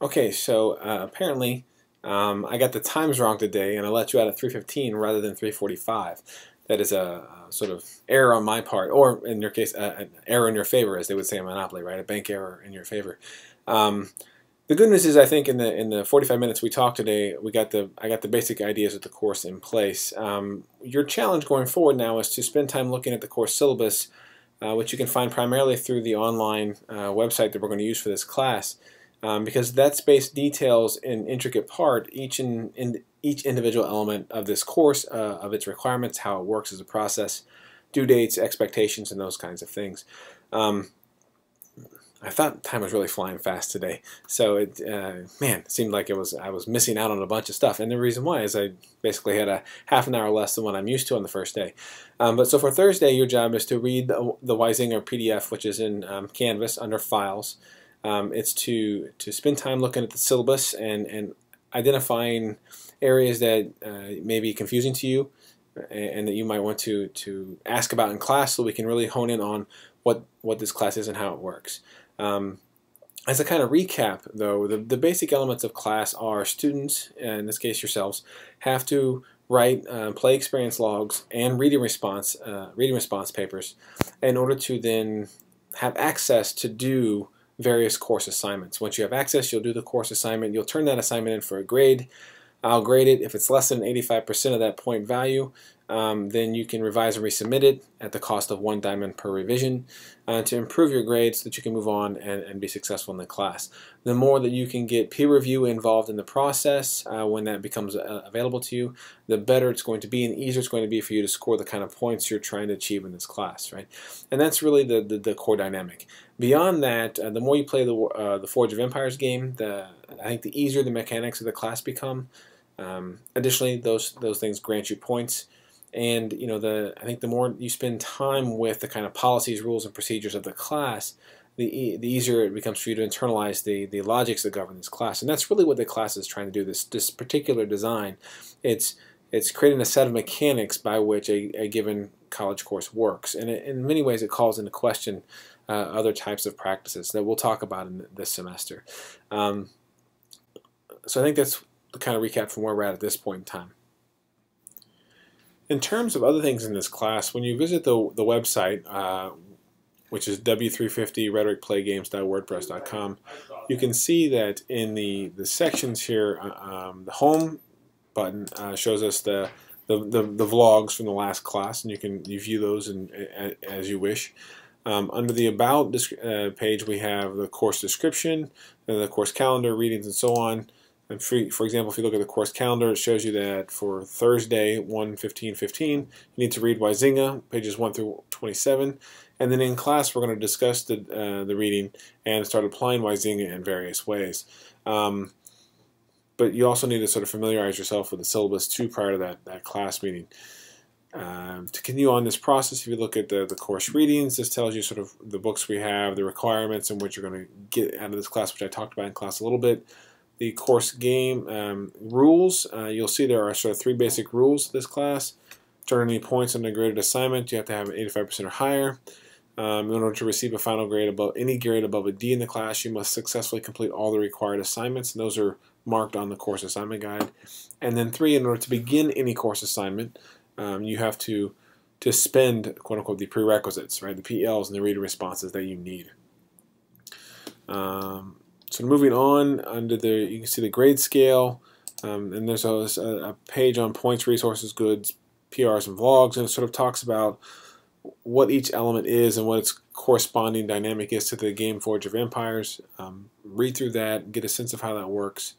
Okay, so apparently I got the times wrong today, and I let you out at 3:15 rather than 3:45. That is a sort of error on my part, or in your case, an error in your favor, as they would say in Monopoly, right? A bank error in your favor. Um, the good news is, I think in the 45 minutes we talked today, I got the basic ideas of the course in place. Your challenge going forward now is to spend time looking at the course syllabus, which you can find primarily through the online website that we're going to use for this class. Because that space details in intricate part each individual element of this course, of its requirements, how it works as a process, due dates, expectations, and those kinds of things. Um, I thought time was really flying fast today, so it seemed like I was missing out on a bunch of stuff. And the reason why is I basically had a half an hour less than what I'm used to on the first day. But so for Thursday, your job is to read the Weisinger PDF, which is in Canvas under Files. It's to spend time looking at the syllabus and identifying areas that may be confusing to you and that you might want to ask about in class, so we can really hone in on what this class is and how it works. As a kind of recap, though, the basic elements of class are students, in this case yourselves, have to write play experience logs and reading response papers in order to then have access to do various course assignments. Once you have access, you'll do the course assignment. You'll turn that assignment in for a grade. I'll grade it. If it's less than 85% of that point value, then you can revise and resubmit it at the cost of 1 diamond per revision to improve your grade so that you can move on and be successful in the class. The more that you can get peer review involved in the process when that becomes available to you, the better it's going to be and easier it's going to be for you to score the kind of points you're trying to achieve in this class, right? And that's really the core dynamic. Beyond that, the more you play the Forge of Empires game, I think the easier the mechanics of the class become. Additionally, those things grant you points, and I think the more you spend time with the kind of policies, rules, and procedures of the class, the easier it becomes for you to internalize the logics that govern this class. And that's really what the class is trying to do. This particular design, it's creating a set of mechanics by which a given college course works, and in many ways it calls into question other types of practices that we'll talk about in this semester. So I think that's the kind of recap from where we're at this point in time. In terms of other things in this class, when you visit the website, which is W350 rhetoricplaygames.wordpress.com, you can see that in the sections here, the home button shows us the vlogs from the last class, and you view those as you wish. Under the About page, we have the course description, the course calendar, readings, and so on. And for example, if you look at the course calendar, it shows you that for Thursday, 1:15:15, you need to read Weisinger, pages 1 through 27. And then in class, we're going to discuss the reading and start applying Weisinger in various ways. But you also need to sort of familiarize yourself with the syllabus too prior to that class meeting. To continue on this process, if you look at the course readings, this tells you sort of the books we have, the requirements, and what you're going to get out of this class, which I talked about in class a little bit. The course game rules, you'll see there are sort of 3 basic rules to this class. To earn any points on a graded assignment, you have to have 85% or higher. In order to receive a final grade above any grade above a D in the class, you must successfully complete all the required assignments, and those are marked on the course assignment guide. And then 3, in order to begin any course assignment, you have to spend, quote unquote, the prerequisites, right, the PLs and the reader responses that you need. So moving on, you can see the grade scale, and there's a page on points, resources, goods, PRs, and vlogs, and it sort of talks about what each element is and what its corresponding dynamic is to the game Forge of Empires. Read through that, get a sense of how that works.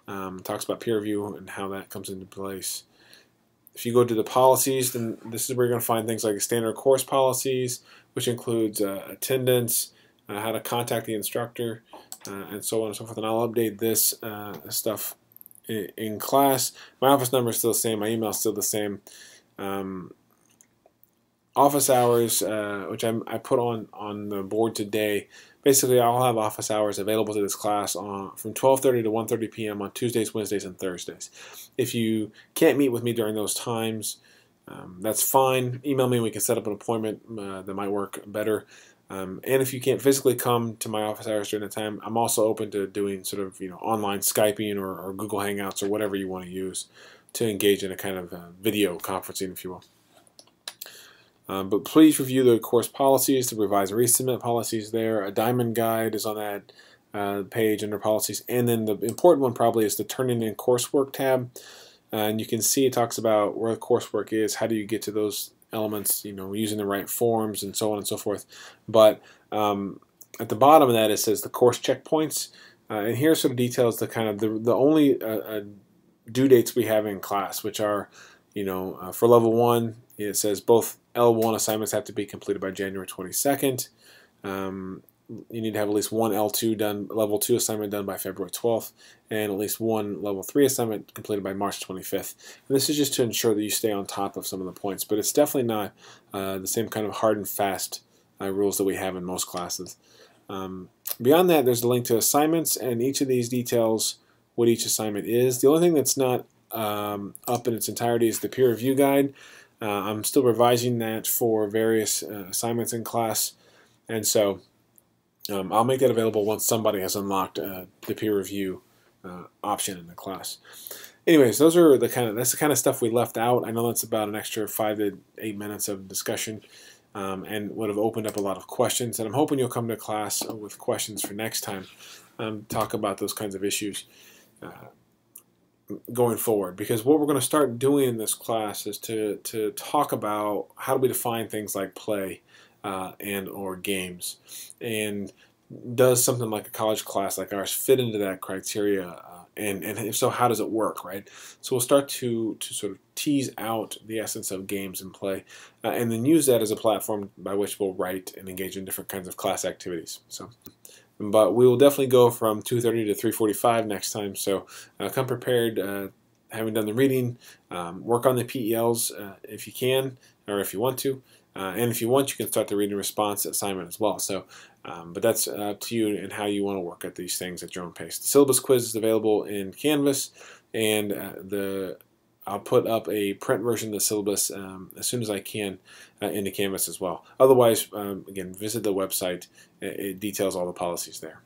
It talks about peer review and how that comes into place. If you go to the policies, then this is where you're going to find things like standard course policies, which includes attendance, how to contact the instructor, and so on and so forth. And I'll update this stuff in class. My office number is still the same. My email is still the same. Office hours, which I put on the board today. Basically, I'll have office hours available to this class from 12:30 to 1:30 p.m. on Tuesdays, Wednesdays, and Thursdays. If you can't meet with me during those times, that's fine. Email me and we can set up an appointment that might work better. And if you can't physically come to my office hours during the time, I'm also open to doing sort of online Skyping or Google Hangouts or whatever you want to use to engage in a kind of video conferencing, if you will. But please review the course policies, the revise and resubmit policies there. A diamond guide is on that page under policies. And then the important one probably is the turning in coursework tab. And you can see it talks about where the coursework is, how do you get to those elements, using the right forms and so on and so forth. But at the bottom of that it says the course checkpoints. And here sort of details the kind of the only due dates we have in class, which are, for level 1, it says both L1 assignments have to be completed by January 22nd. You need to have at least one L2 done, level 2 assignment done by February 12th, and at least one level 3 assignment completed by March 25th. And this is just to ensure that you stay on top of some of the points, but it's definitely not the same kind of hard and fast rules that we have in most classes. Beyond that, there's a link to assignments, and each of these details what each assignment is. The only thing that's not up in its entirety is the peer review guide. I'm still revising that for various assignments in class, and so I'll make that available once somebody has unlocked the peer review option in the class. Anyways, that's the kind of stuff we left out. I know that's about an extra 5 to 8 minutes of discussion, and would have opened up a lot of questions. And I'm hoping you'll come to class with questions for next time, talk about those kinds of issues going forward. Because what we're going to start doing in this class is to talk about how do we define things like play and or games, and does something like a college class like ours fit into that criteria, and if so, how does it work, right? So we'll start to sort of tease out the essence of games and play, and then use that as a platform by which we'll write and engage in different kinds of class activities. But we will definitely go from 2:30 to 3:45 next time, so come prepared, having done the reading. Work on the PELs if you can, or if you want to. And if you want, you can start the reading response assignment as well. So, but that's up to you and how you want to work at these things at your own pace. The syllabus quiz is available in Canvas, and I'll put up a print version of the syllabus as soon as I can into Canvas as well. Otherwise, again, visit the website. It details all the policies there.